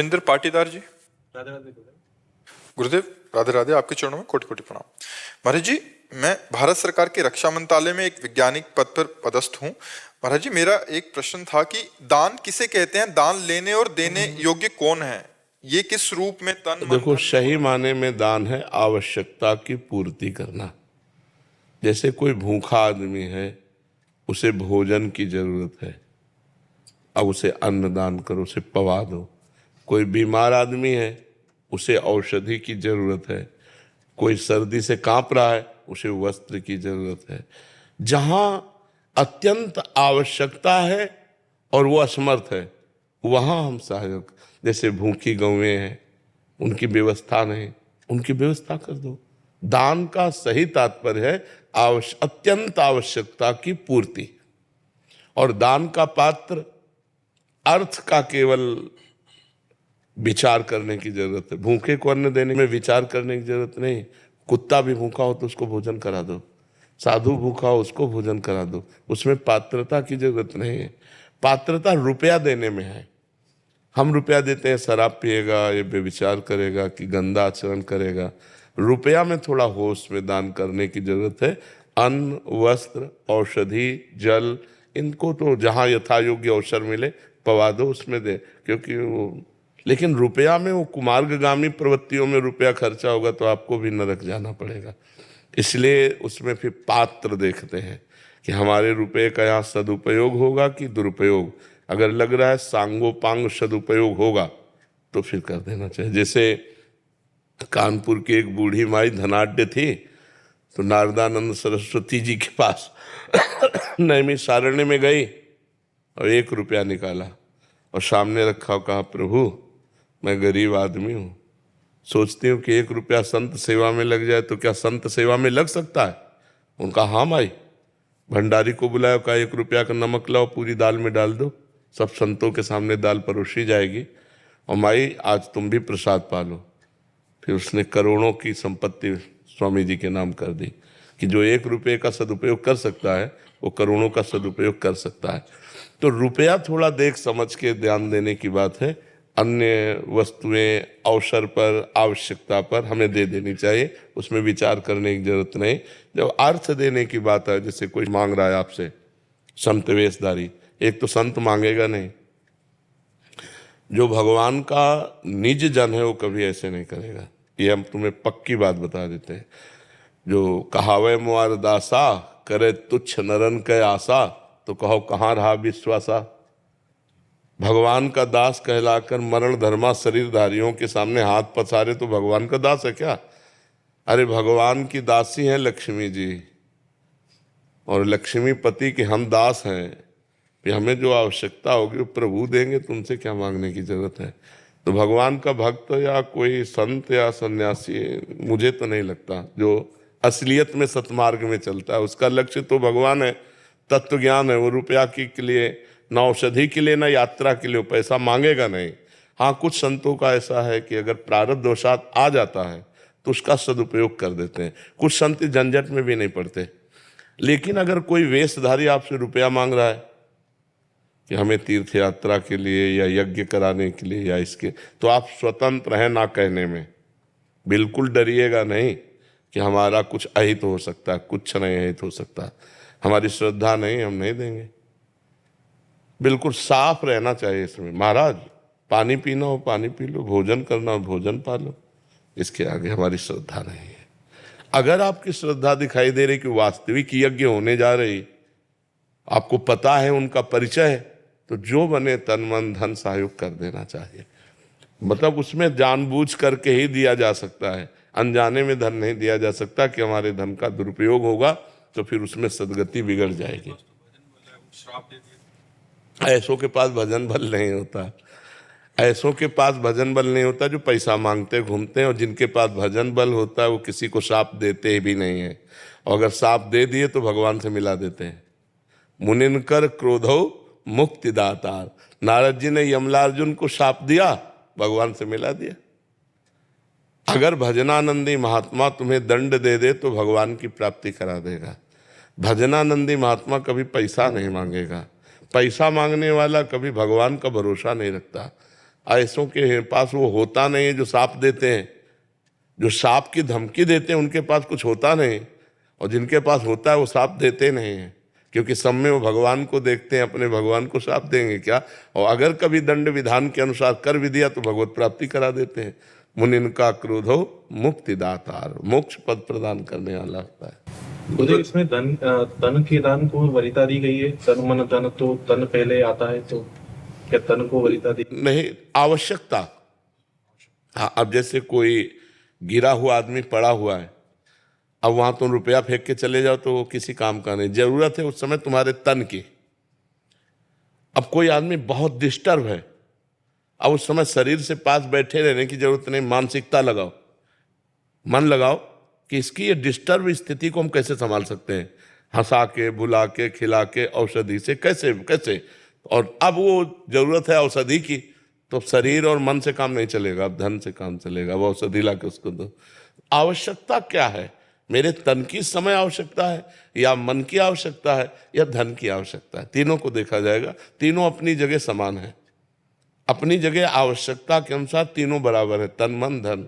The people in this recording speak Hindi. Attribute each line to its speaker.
Speaker 1: रविंद्र पाटीदार जी।
Speaker 2: राधे राधे
Speaker 1: गुरुदेव राधे राधे, आपके चरणों में कोटि कोटि प्रणाम। महाराज जी, मैं भारत सरकार के रक्षा मंत्रालय में एक वैज्ञानिक पद पर पदस्थ हूँ। महाराज जी, मेरा एक प्रश्न था कि दान किसे कहते हैं, दान लेने और देने योग्य कौन है, ये किस रूप में तन मन
Speaker 3: देखो,
Speaker 1: धन
Speaker 3: सही माने में दान है आवश्यकता की पूर्ति करना। जैसे कोई भूखा आदमी है, उसे भोजन की जरूरत है, अब उसे अन्न दान करो, उसे पवा दो। कोई बीमार आदमी है, उसे औषधि की जरूरत है। कोई सर्दी से कांप रहा है, उसे वस्त्र की जरूरत है। जहां अत्यंत आवश्यकता है और वो असमर्थ है, वहां हम सहयोग, जैसे भूखी गौएं हैं, उनकी व्यवस्था नहीं, उनकी व्यवस्था कर दो। दान का सही तात्पर्य है अत्यंत आवश्यकता की पूर्ति। और दान का पात्र अर्थ का केवल विचार करने की जरूरत है। भूखे को अन्न देने में विचार करने की जरूरत नहीं। कुत्ता भी भूखा हो तो उसको भोजन करा दो, साधु भूखा हो उसको भोजन करा दो, उसमें पात्रता की जरूरत नहीं है। पात्रता रुपया देने में है। हम रुपया देते हैं, शराब पिएगा, ये बेविचार करेगा कि गंदा आचरण करेगा। रुपया में थोड़ा होश में दान करने की जरूरत है। अन्न, वस्त्र, औषधि, जल, इनको तो जहाँ यथा योग्य अवसर मिले पवा दो, उसमें दे। क्योंकि वो, लेकिन रुपया में वो कुमार्गगामी प्रवृत्तियों में रुपया खर्चा होगा तो आपको भी नरक जाना पड़ेगा। इसलिए उसमें फिर पात्र देखते हैं कि हमारे रुपये का यहाँ सदुपयोग होगा कि दुरुपयोग। अगर लग रहा है सांगोपांग सदुपयोग होगा तो फिर कर देना चाहिए। जैसे कानपुर की एक बूढ़ी माई धनाढ्य थी, तो नारदानंद सरस्वती जी के पास नैमिषारण्य में गई और 1 रुपया निकाला और सामने रखा और कहा, प्रभु मैं गरीब आदमी हूँ, सोचती हूँ कि 1 रुपया संत सेवा में लग जाए तो क्या संत सेवा में लग सकता है? उनका हाँ माई। भंडारी को बुलाया, कहा 1 रुपया का नमक लाओ, पूरी दाल में डाल दो, सब संतों के सामने दाल परोसी जाएगी, और माई आज तुम भी प्रसाद पालो। फिर उसने करोड़ों की संपत्ति स्वामी जी के नाम कर दी कि जो 1 रुपये का सदुपयोग कर सकता है वो करोड़ों का सदुपयोग कर सकता है। तो रुपया थोड़ा देख समझ के ध्यान देने की बात है। अन्य वस्तुएं अवसर पर, आवश्यकता पर हमें दे देनी चाहिए, उसमें विचार करने की जरूरत नहीं। जब अर्थ देने की बात है, जैसे कोई मांग रहा है आपसे, संत वेशधारी, एक तो संत मांगेगा नहीं, जो भगवान का निज जन है वो कभी ऐसे नहीं करेगा। ये हम तुम्हें पक्की बात बता देते हैं। जो कहावे मुआर दासा, करे तुच्छ नरन के आशा, तो कहो कहाँ रहा विश्वासा। भगवान का दास कहलाकर मरण धर्मा शरीरधारियों के सामने हाथ पसारे तो भगवान का दास है क्या? अरे भगवान की दासी हैं लक्ष्मी जी, और लक्ष्मीपति के हम दास हैं। कि हमें जो आवश्यकता होगी वो प्रभु देंगे, तुमसे क्या मांगने की जरूरत है। तो भगवान का भक्त या कोई संत या सन्यासी, मुझे तो नहीं लगता जो असलियत में सतमार्ग में चलता है, उसका लक्ष्य तो भगवान है, तत्व ज्ञान है। वो रुपया के लिए, ना औषधि के लिए, ना यात्रा के लिए पैसा मांगेगा नहीं। हाँ, कुछ संतों का ऐसा है कि अगर प्रारब्ध दोषात आ जाता है तो उसका सदुपयोग कर देते हैं। कुछ संत झंझट में भी नहीं पड़ते। लेकिन अगर कोई वेशधारी आपसे रुपया मांग रहा है कि हमें तीर्थ यात्रा के लिए या यज्ञ कराने के लिए या इसके, तो आप स्वतंत्र हैं ना कहने में। बिल्कुल डरिएगा नहीं कि हमारा कुछ अहित हो सकता है, कुछ नहीं अहित हो सकता, हमारी श्रद्धा नहीं, हम नहीं देंगे। बिल्कुल साफ रहना चाहिए इसमें। महाराज पानी पीना हो पानी पी लो, भोजन करना हो भोजन पा लो, इसके आगे हमारी श्रद्धा नहीं है। अगर आपकी श्रद्धा दिखाई दे रही कि वास्तविक यज्ञ होने जा रही, आपको पता है उनका परिचय है, तो जो बने तन मन धन सहयोग कर देना चाहिए। मतलब उसमें जानबूझ करके ही दिया जा सकता है, अनजाने में धन नहीं दिया जा सकता कि हमारे धन का दुरुपयोग होगा तो फिर उसमें सदगति बिगड़ जाएगी। ऐसों के पास भजन बल नहीं होता, ऐसों के पास भजन बल नहीं होता जो पैसा मांगते घूमते हैं, और जिनके पास भजन बल होता है वो किसी को शाप देते भी नहीं है, और अगर शाप दे दिए तो भगवान से मिला देते हैं। मुनिनकर क्रोधो मुक्ति दातार, नारद जी ने यमलार्जुन को शाप दिया, भगवान से मिला दिया। अगर भजनानंदी महात्मा तुम्हें दंड दे दे तो भगवान की प्राप्ति करा देगा। भजनानंदी महात्मा कभी पैसा नहीं मांगेगा। पैसा मांगने वाला कभी भगवान का भरोसा नहीं रखता। ऐसों के पास वो होता नहीं है जो सांप देते हैं, जो सांप की धमकी देते हैं उनके पास कुछ होता नहीं, और जिनके पास होता है वो सांप देते नहीं हैं, क्योंकि सब में वो भगवान को देखते हैं, अपने भगवान को सांप देंगे क्या। और अगर कभी दंड विधान के अनुसार कर भी दिया तो भगवत प्राप्ति करा देते हैं। मुनिन का क्रोधो मुक्ति दातार, मोक्ष पद प्रदान करने वाला होता है।
Speaker 2: मुझे इसमें तन के दान को वरीयता दी गई है। तन मन धन, तो तन पहले आता है, तो क्या तन को वरीयता दी?
Speaker 3: नहीं, आवश्यकता। हाँ, अब जैसे कोई गिरा हुआ आदमी पड़ा हुआ है, अब वहां तुम रुपया फेंक के चले जाओ तो वो किसी काम का नहीं, जरूरत है उस समय तुम्हारे तन की। अब कोई आदमी बहुत डिस्टर्ब है, अब उस समय शरीर से पास बैठे रहने की जरूरत नहीं, मानसिकता लगाओ, मन लगाओ कि इसकी ये डिस्टर्ब स्थिति को हम कैसे संभाल सकते हैं, हंसा के, बुला के, खिला के, औषधि से कैसे कैसे। और अब वो जरूरत है औषधि की, तो शरीर और मन से काम नहीं चलेगा, अब धन से काम चलेगा। अब औषधि ला के उसको दो। आवश्यकता क्या है? मेरे तन की समय आवश्यकता है, या मन की आवश्यकता है, या धन की आवश्यकता है? तीनों को देखा जाएगा। तीनों अपनी जगह समान है, अपनी जगह आवश्यकता के अनुसार तीनों बराबर है, तन मन धन।